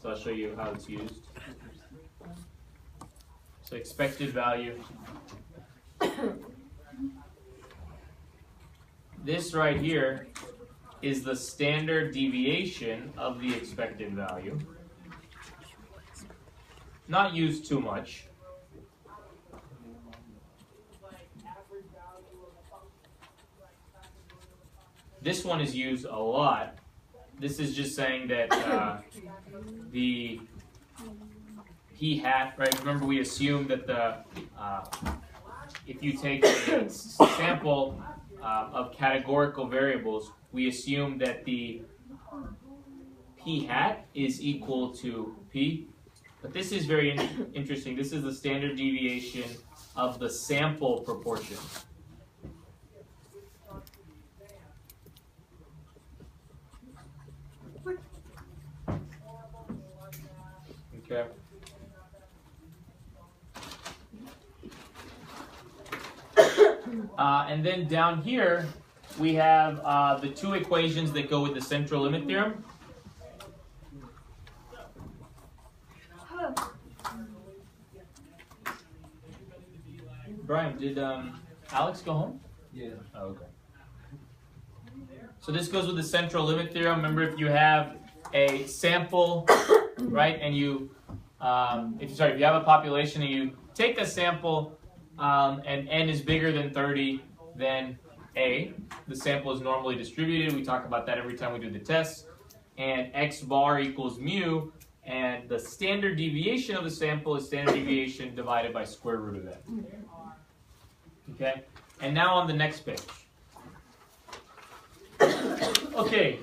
So I'll show you how it's used. So expected value. This right here is the standard deviation of the expected value. Not used too much. This one is used a lot. This is just saying that the p hat, right? Remember we assumed that the if you take a sample of categorical variables, we assume that the p hat is equal to p. But this is very interesting. This is the standard deviation of the sample proportion. Okay. And then down here, we have the two equations that go with the central limit theorem. Brian, did Alex go home? Yeah. Oh, okay. So this goes with the central limit theorem. Remember, if you have a sample, right, and you, if you have a population and you take a sample and n is bigger than 30, then A, the sample is normally distributed. We talk about that every time we do the test. And x bar equals mu, and the standard deviation of the sample is standard deviation divided by square root of n. Okay, and now on the next page. Okay,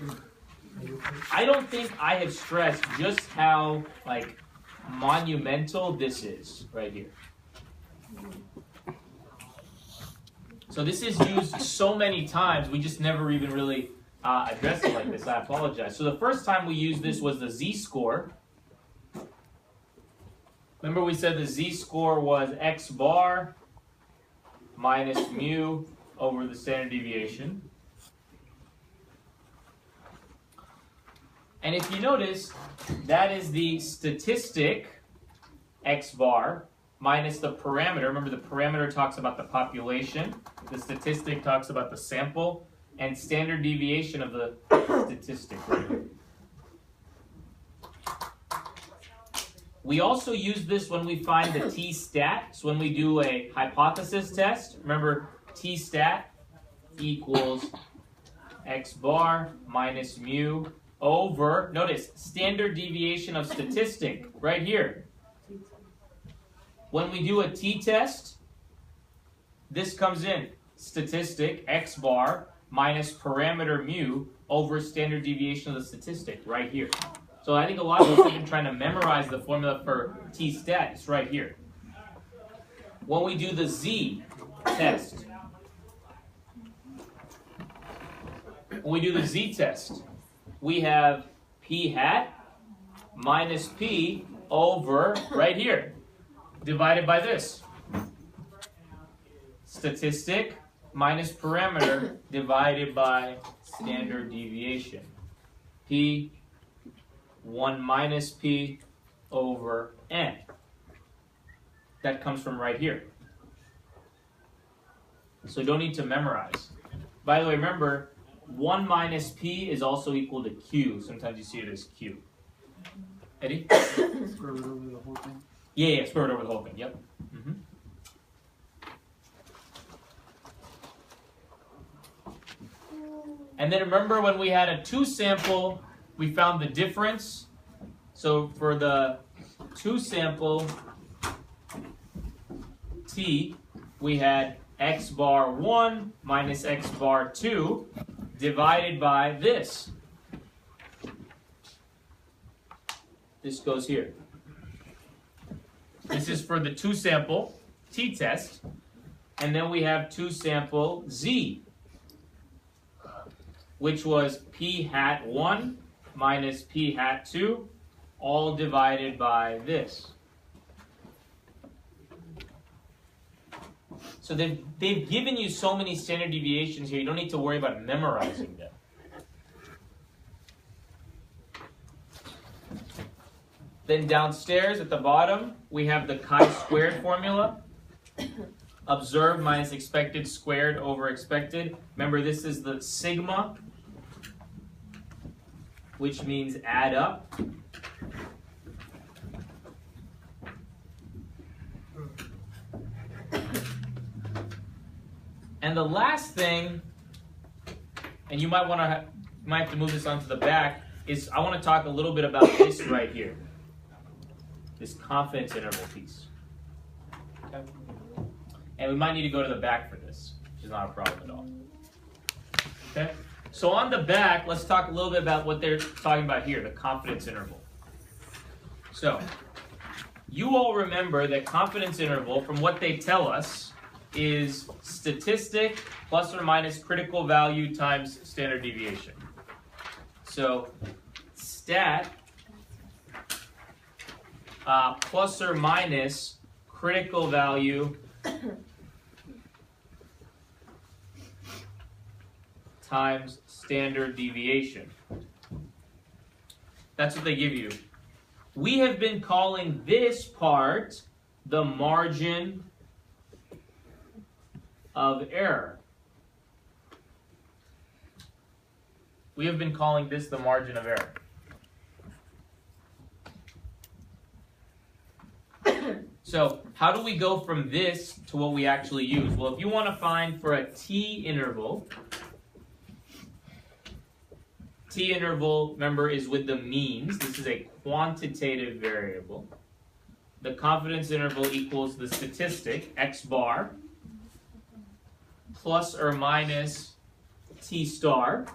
I don't think I have stressed just how monumental this is right here. So this is used so many times, we just never even really addressed it like this. I apologize. So the first time we used this was the z-score. Remember we said the z-score was x bar minus mu over the standard deviation. And if you notice, that is the statistic x bar minus the parameter. Remember, the parameter talks about the population. The statistic talks about the sample. And standard deviation of the statistic right here. We also use this when we find the t-stat. So when we do a hypothesis test, remember t-stat equals x bar minus mu over, notice, standard deviation of statistic right here. When we do a t-test, this comes in statistic x bar minus parameter mu over standard deviation of the statistic right here. So I think a lot of us have been trying to memorize the formula for t-stat. It's right here. When we do the z-test, we have p hat minus p over right here, divided by this. Statistic minus parameter divided by standard deviation. P 1 minus p over n. That comes from right here. So you don't need to memorize. By the way, remember, 1 minus p is also equal to q. Sometimes you see it as q. Eddie? Square root over the whole thing? Yeah, square root over the whole thing. Yep. Mm-hmm. And then remember when we had a 2-sample, we found the difference. So for the 2-sample t, we had x bar 1 minus x bar 2 divided by this. This goes here. This is for the 2-sample t-test. And then we have 2-sample z, which was p hat 1 minus p hat 2, all divided by this. So they've given you so many standard deviations here, you don't need to worry about memorizing them. Then downstairs at the bottom, we have the chi-squared formula. Observed minus expected squared over expected. Remember, this is the sigma, which means add up. And the last thing, and you might have to move this onto the back, is I want to talk a little bit about this right here. This confidence interval piece. Okay? And we might need to go to the back for this, which is not a problem at all. Okay? So on the back, let's talk a little bit about what they're talking about here, the confidence interval. So, you all remember that confidence interval, from what they tell us, is statistic plus or minus critical value times standard deviation. So, stat plus or minus critical value times standard deviation. That's what they give you. We have been calling this part the margin of error. We have been calling this the margin of error. So, how do we go from this to what we actually use? Well, if you want to find for a t interval, t interval, remember, is with the means. This is a quantitative variable. The confidence interval equals the statistic, x bar, plus or minus t star,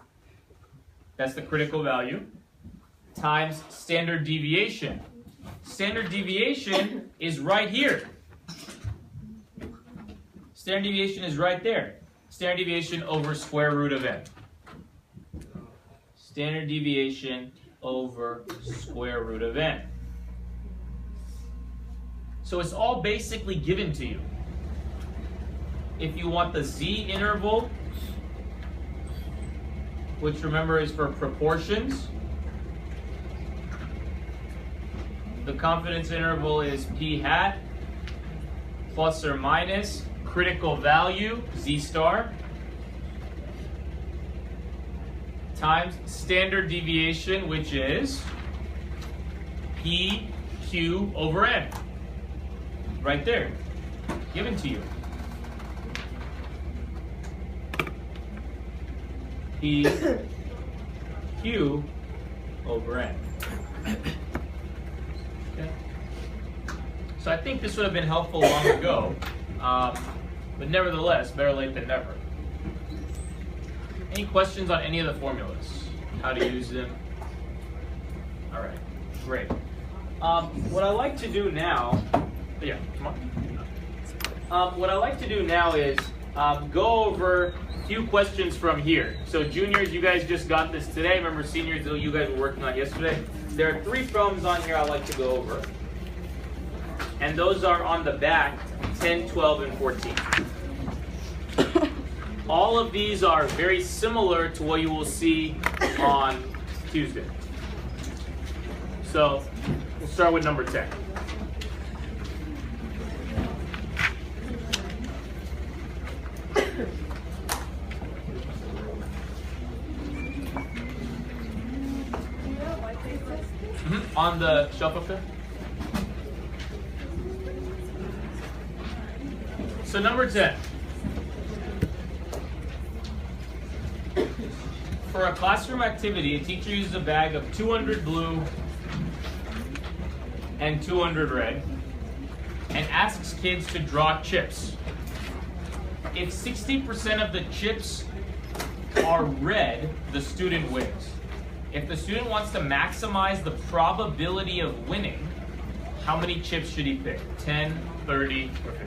that's the critical value, times standard deviation. Standard deviation is right here. Standard deviation is right there. Standard deviation over square root of n. Standard deviation over square root of n. So it's all basically given to you. If you want the z interval, which remember is for proportions, the confidence interval is p hat plus or minus critical value, z star, times standard deviation, which is p q over n. Right there, given to you. P q over n. Okay. So I think this would have been helpful long ago, but nevertheless, better late than never. Any questions on any of the formulas? How to use them? All right, great. What I like to do now, yeah, come on. What I like to do now is go over a few questions from here. So juniors, you guys just got this today. Remember seniors, you guys were working on yesterday. There are 3 problems on here I like to go over. And those are on the back, 10, 12, and 14. All of these are very similar to what you will see on Tuesday. So we'll start with number 10. On the shelf up there. So number 10. For a classroom activity, a teacher uses a bag of 200 blue and 200 red and asks kids to draw chips. If 60% of the chips are red, the student wins. If the student wants to maximize the probability of winning, how many chips should he pick? 10, 30, or 50?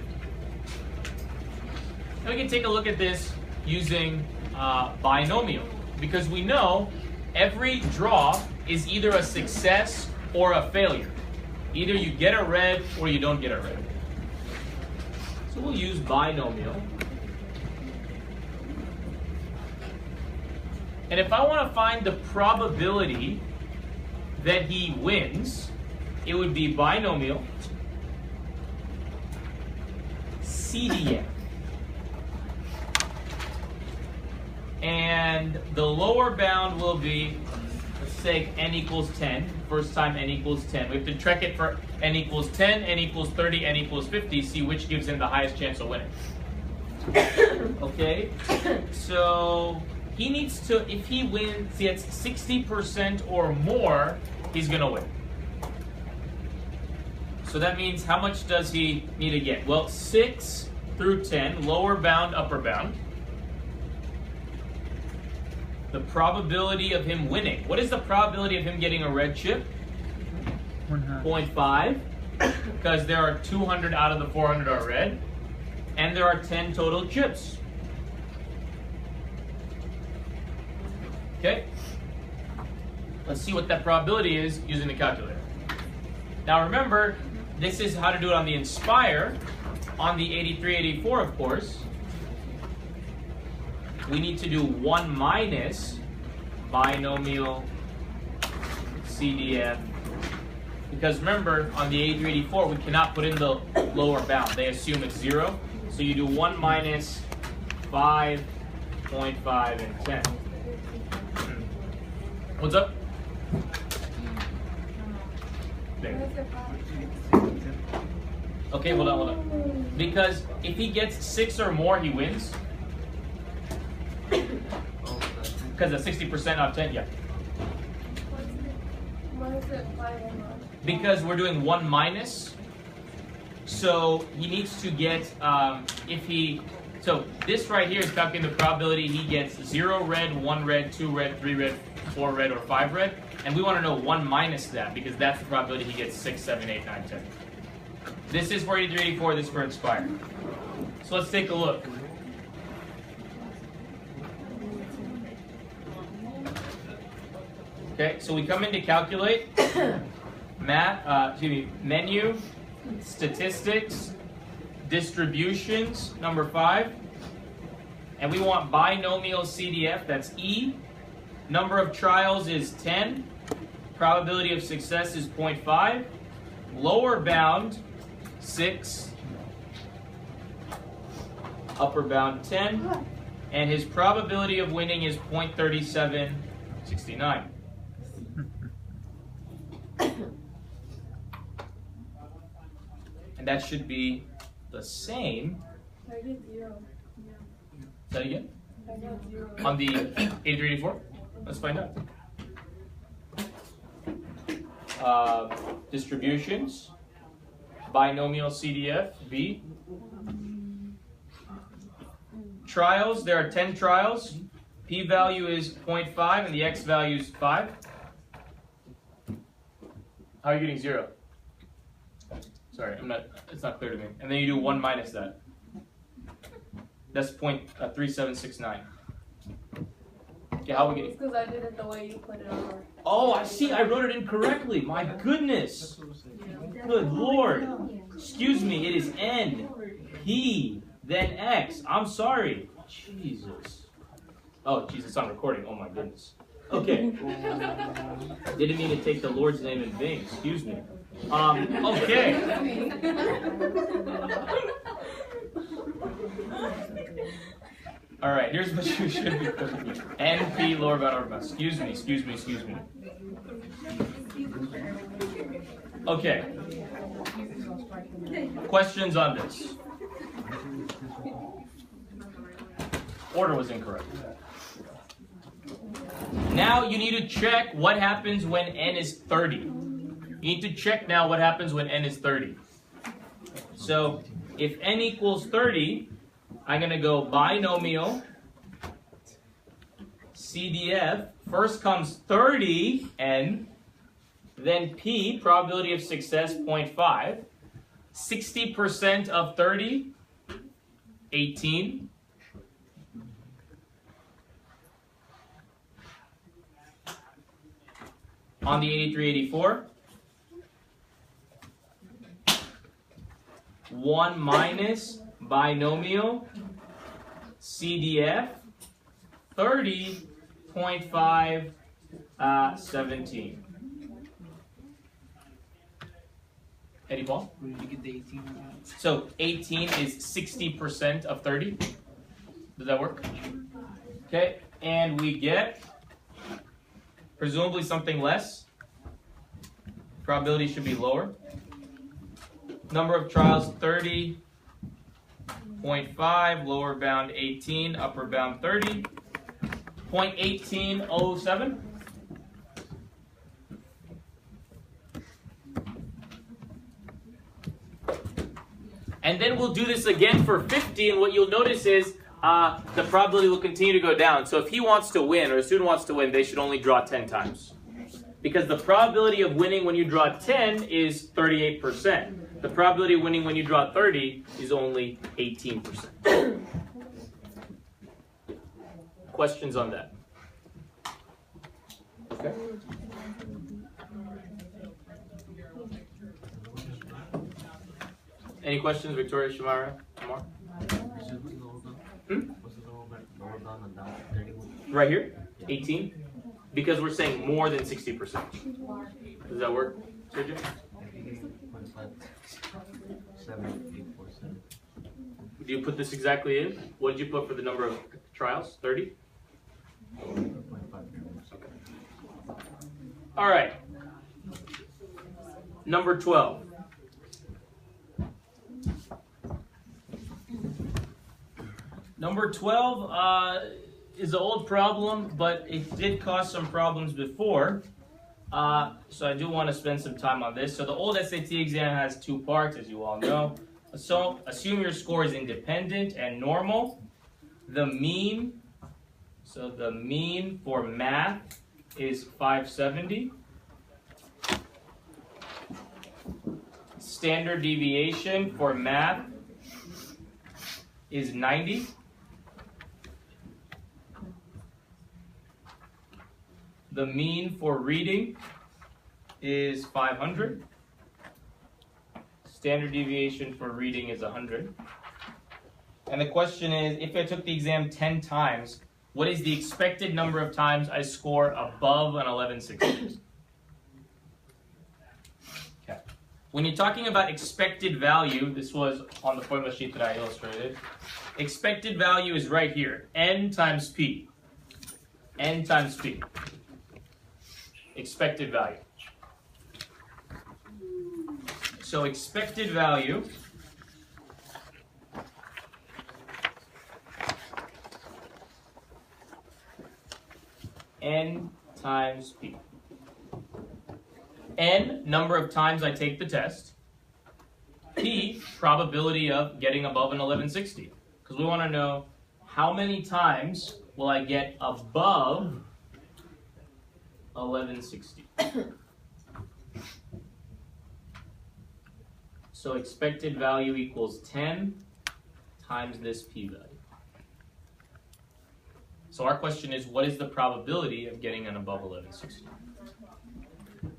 Now we can take a look at this using binomial, because we know every draw is either a success or a failure. Either you get a red or you don't get a red. So we'll use binomial. And if I want to find the probability that he wins, it would be binomial CDF. And the lower bound will be, let's say n equals 10. First time n equals 10. We have to check it for n equals 10, n equals 30, n equals 50, see which gives him the highest chance of winning. Okay, so he needs to, if he wins, he gets 60% or more, he's gonna win. So that means how much does he need to get? Well, 6 through 10, lower bound, upper bound. The probability of him winning. What is the probability of him getting a red chip? 0.5, because there are 200 out of the 400 are red, and there are 10 total chips. Okay? Let's see what that probability is using the calculator. Now remember, this is how to do it on the Inspire. On the 8384, of course, we need to do 1 minus binomial CDF. Because remember, on the 8384, we cannot put in the lower bound. They assume it's 0. So you do 1 minus 5.5 and 10. What's up? There. Okay, hold on. Because if he gets 6 or more, he wins. Because of 60% out of 10, yeah. Why is it 5 or more? Because we're doing 1 minus. So he needs to get, so this right here is calculating the probability he gets 0 red, 1 red, 2 red, 3 red, 4 red, or 5 red. And we want to know 1 minus that, because that's the probability he gets 6, 7, 8, 9, 10. This is for 8384, this is for Inspire. So let's take a look. Okay, so we come in to calculate menu, statistics, distributions, number 5, and we want binomial CDF, that's E. Number of trials is 10, probability of success is 0.5, lower bound 6, upper bound 10, and his probability of winning is 0.3769. And that should be the same. I get 0. Say that again? I get 0. On the 8384? Let's find out. Distributions, binomial CDF, B. Trials, there are 10 trials. P-value is 0.5 and the X value is 5. How are you getting 0? Sorry, it's not clear to me. And then you do 1 minus that. That's 0.3769. Okay, how are we getting? It's because I did it the way you put it on. Oh, I see. I wrote it incorrectly. My goodness. Good Lord. Excuse me. It is N, P, then X. I'm sorry. Jesus. Oh, Jesus, it's on recording. Oh, my goodness. Okay. Didn't mean to take the Lord's name in vain. Excuse me. Okay. All right, here's what you should be putting. NP, lower bound, upper bound. Excuse me. Okay. Questions on this? Order was incorrect. Now you need to check what happens when n is 30. You need to check now what happens when n is 30. So if n equals 30, I'm going to go binomial CDF. First comes 30n, then P, probability of success 0.5. 60% of 30, 18. On the 8384, 1 minus binomial CDF, 30.5, 17. Eddie Paul? Where did you get the 18 on that? So 18 is 60% of 30. Does that work? Okay, and we get presumably something less. Probability should be lower. Number of trials 30.5, lower bound 18, upper bound 30. 0.1807. And then we'll do this again for 50, and what you'll notice is the probability will continue to go down. So if he wants to win, or a student wants to win, they should only draw 10 times. Because the probability of winning when you draw 10 is 38%. The probability of winning when you draw 30 is only 18%. Questions on that? Okay. Any questions, Victoria, Shamara, Amar? Right here, 18, because we're saying more than 60%. Does that work, Sergio? Do you put this exactly in? What did you put for the number of trials? 30? All right. Number 12. Number 12 is an old problem, but it did cause some problems before. So I do want to spend some time on this. So the old SAT exam has two parts, as you all know. So assume your score is independent and normal. The mean, so the mean for math is 570. Standard deviation for math is 90. The mean for reading is 500. Standard deviation for reading is 100. And the question is, if I took the exam 10 times, what is the expected number of times I score above an 1160? Okay. When you're talking about expected value, this was on the formula sheet that I illustrated. Expected value is right here, n times p. N times p. Expected value. So expected value n times p. N, number of times I take the test. P, probability of getting above an 1160. Because we want to know how many times will I get above 1160. So expected value equals 10 times this p-value. So our question is, what is the probability of getting an above 1160?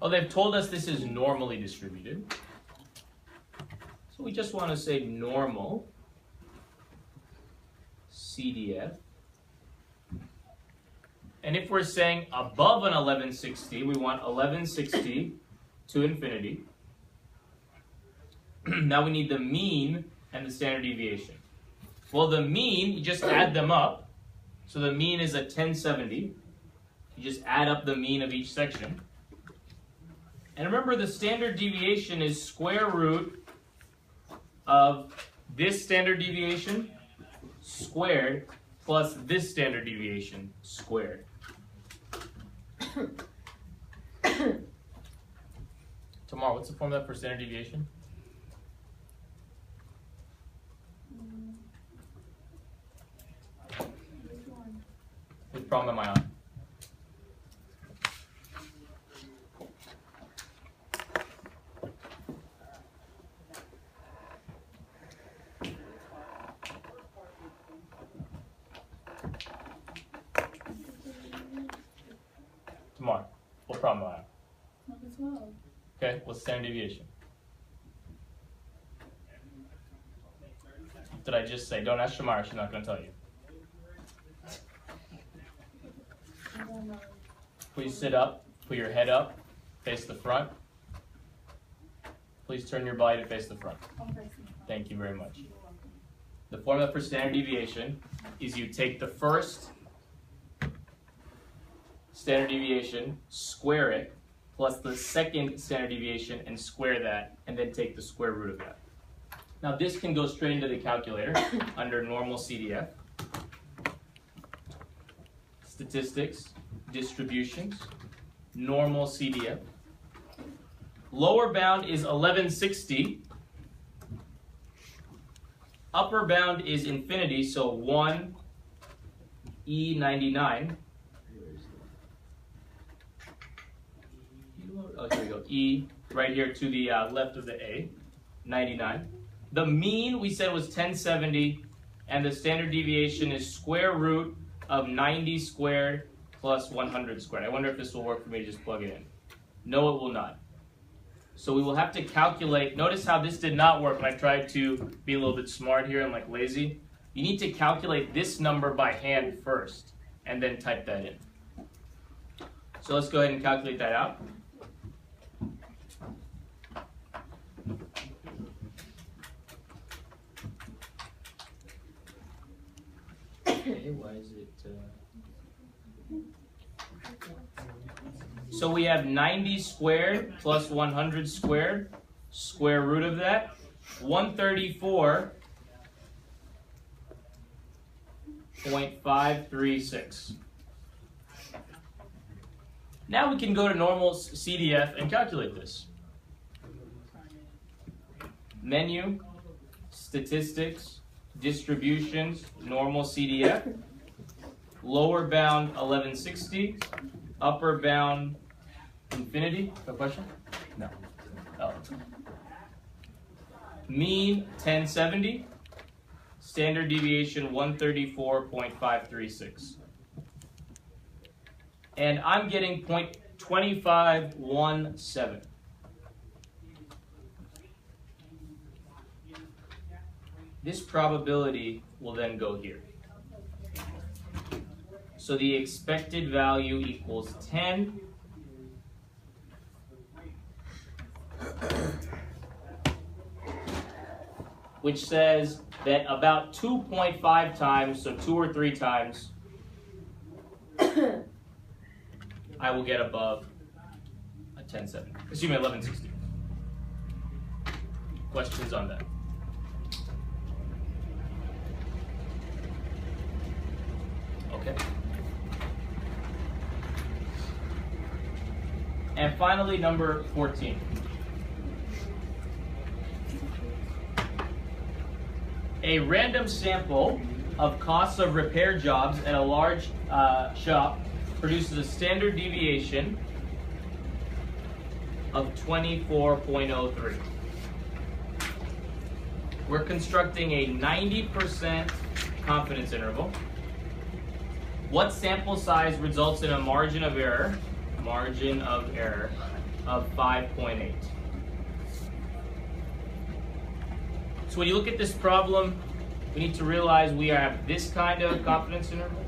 Well, they've told us this is normally distributed. So we just want to say normal CDF. And if we're saying above an 1160, we want 1160 to infinity. Now we need the mean and the standard deviation. Well, the mean, you just add them up. So the mean is a 1070. You just add up the mean of each section. And remember, the standard deviation is square root of this standard deviation squared plus this standard deviation squared. Tamar, what's the formula for standard deviation? Which problem am I on? Tamar, what problem am I on? Number 12. Okay, what's standard deviation? Did I just say? Don't ask Shamara, she's not going to tell you. Please sit up, put your head up, face the front. Please turn your body to face the front. Thank you very much. The formula for standard deviation is you take the first standard deviation, square it, plus the second standard deviation and square that, and then take the square root of that. Now this can go straight into the calculator under normal CDF. Statistics, distributions, normal CDF. Lower bound is 1160. Upper bound is infinity, so 1 E99. Oh, here we go. E right here to the left of the A, 99. The mean we said was 1070, and the standard deviation is square root of 90 squared plus 100 squared. I wonder if this will work for me to just plug it in. No, it will not. So we will have to calculate. Notice how this did not work when I tried to be a little bit smart here and like lazy. You need to calculate this number by hand first and then type that in. So let's go ahead and calculate that out. Okay, why is it... So we have 90 squared plus 100 squared, square root of that, 134.536. Now we can go to normal CDF and calculate this. Menu, statistics, distributions, normal CDF, lower bound 1160, upper bound infinity. No question? No. Oh. Mean 1070, standard deviation 134.536. And I'm getting 0.2517. This probability will then go here. So the expected value equals 10. Which says that about 2.5 times, so 2 or 3 times, I will get above a 1070. Excuse me, 1160. Questions on that? Okay. And finally, number 14. A random sample of costs of repair jobs at a large shop produces a standard deviation of 24.03. We're constructing a 90% confidence interval. What sample size results in a margin of error of 5.8? So when you look at this problem, we need to realize we have this kind of confidence interval.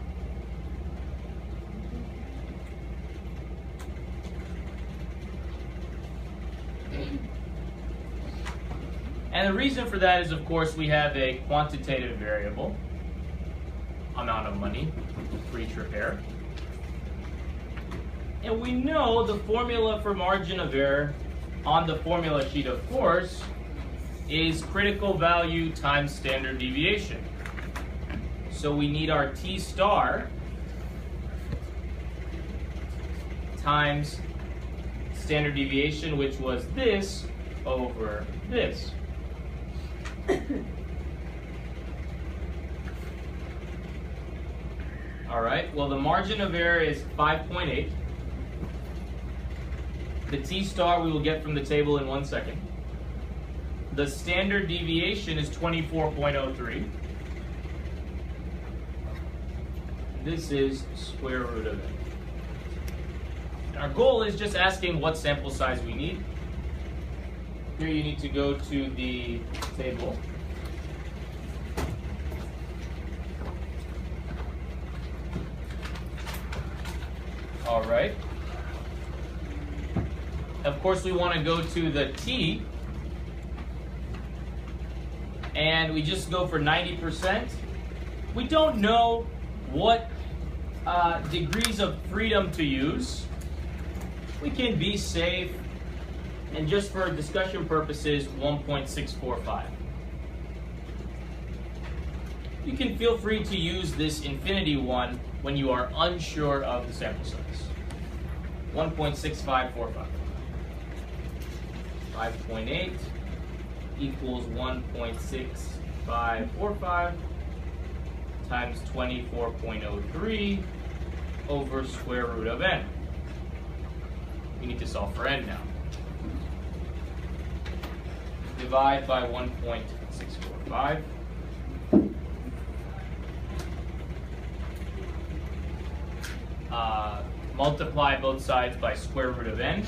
And the reason for that is, of course, we have a quantitative variable, amount of money for each repair. And we know the formula for margin of error on the formula sheet, of course, is critical value times standard deviation. So we need our T star times standard deviation, which was this over this. All right, well, the margin of error is 5.8. The T star we will get from the table in 1 second. The standard deviation is 24.03. This is square root of it. And our goal is just asking what sample size we need. Here you need to go to the table. All right. Of course, we want to go to the T and we just go for 90%. We don't know what degrees of freedom to use. We can be safe, and just for discussion purposes, 1.645. You can feel free to use this infinity one when you are unsure of the sample size. 1.6545. 5.8 equals 1.6545 times 24.03 over square root of n. We need to solve for n now. Divide by 1.645. Multiply both sides by square root of n.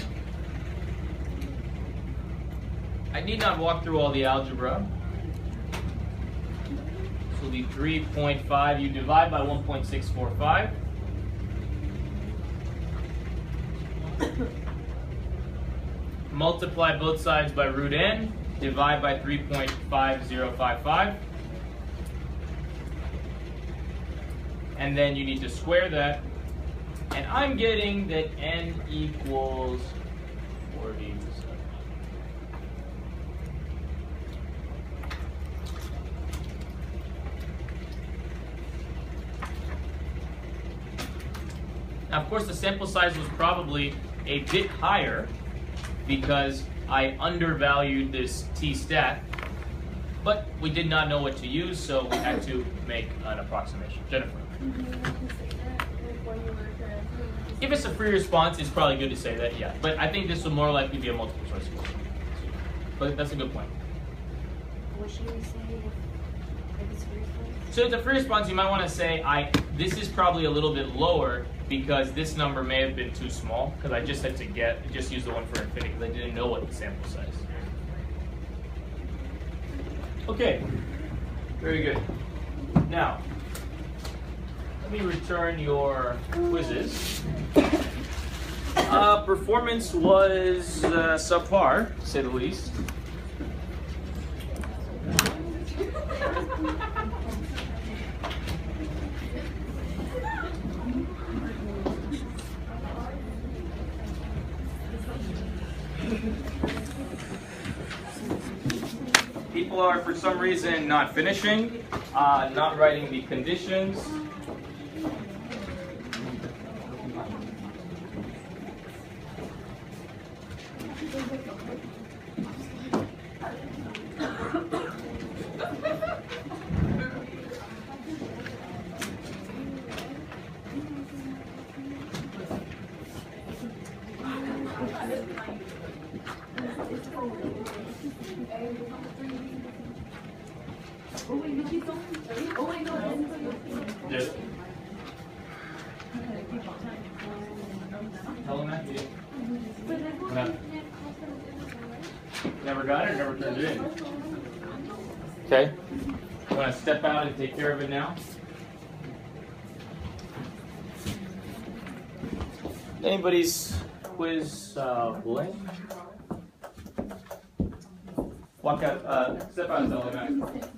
I need not walk through all the algebra. This will be 3.5. You divide by 1.645. Multiply both sides by root n. Divide by 3.5055. And then you need to square that. And I'm getting that n equals 47. Now, of course, the sample size was probably a bit higher because I undervalued this t-stat, but we did not know what to use, so we had to make an approximation. Jennifer? If it's a free response, it's probably good to say that, yeah. But I think this will more likely be a multiple choice question. But that's a good point. What should we say if it's free response? So if it's a free response, you might want to say, this is probably a little bit lower because this number may have been too small, because I just had to just use the one for infinity because I didn't know what the sample size is. Okay, very good. Now, let me return your quizzes. Performance was subpar, to say the least. People are, for some reason, not finishing, not writing the conditions. Yes. Tell them that, yeah. No. Never got it or never turned it in? Okay. You want to step out and take care of it now? Anybody's quiz blank? Walk out, step out and tell them that.